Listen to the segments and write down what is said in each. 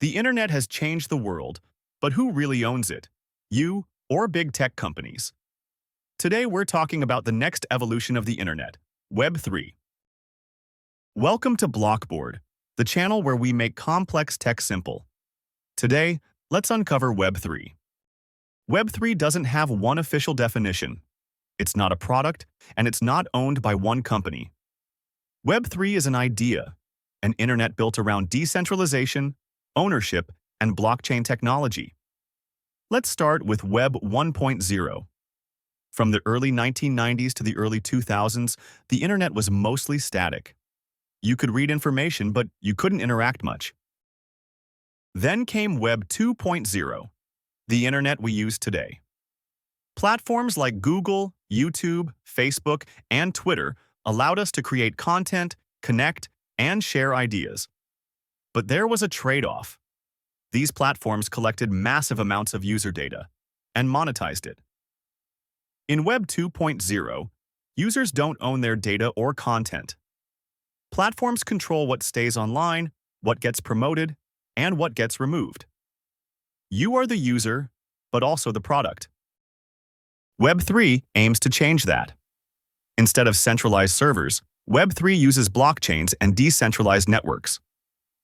The internet has changed the world, but who really owns it? You or big tech companies? Today we're talking about the next evolution of the internet, Web3. Welcome to BlockBoard, the channel where we make complex tech simple. Today, let's uncover Web3. Web3 doesn't have one official definition. It's not a product, and it's not owned by one company. Web3 is an idea, an internet built around decentralization, ownership, and blockchain technology. Let's start with Web 1.0. From the early 1990s to the early 2000s, the internet was mostly static. You could read information, but you couldn't interact much. Then came Web 2.0, the internet we use today. Platforms like Google, YouTube, Facebook, and Twitter allowed us to create content, connect, and share ideas. But there was a trade-off. These platforms collected massive amounts of user data and monetized it. In Web 2.0, users don't own their data or content. Platforms control what stays online, what gets promoted, and what gets removed. You are the user, but also the product. Web3 aims to change that. Instead of centralized servers, Web3 uses blockchains and decentralized networks.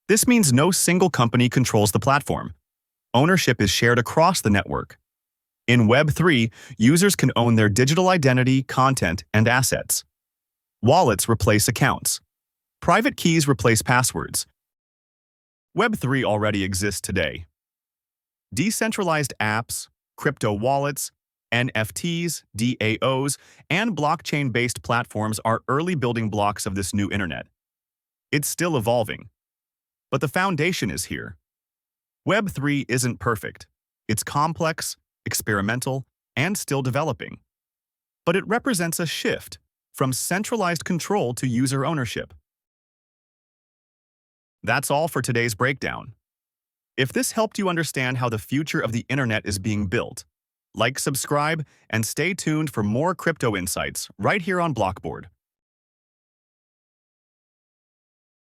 This means no single company controls the platform. Ownership is shared across the network. In Web3, users can own their digital identity, content, and assets. Wallets replace accounts. Private keys replace passwords. Web3 already exists today. Decentralized apps, crypto wallets, NFTs, DAOs, and blockchain-based platforms are early building blocks of this new internet. It's still evolving, but the foundation is here. Web3 isn't perfect. It's complex, experimental, and still developing. But it represents a shift from centralized control to user ownership. That's all for today's breakdown. If this helped you understand how the future of the internet is being built, like, subscribe, and stay tuned for more crypto insights right here on BlockBoard.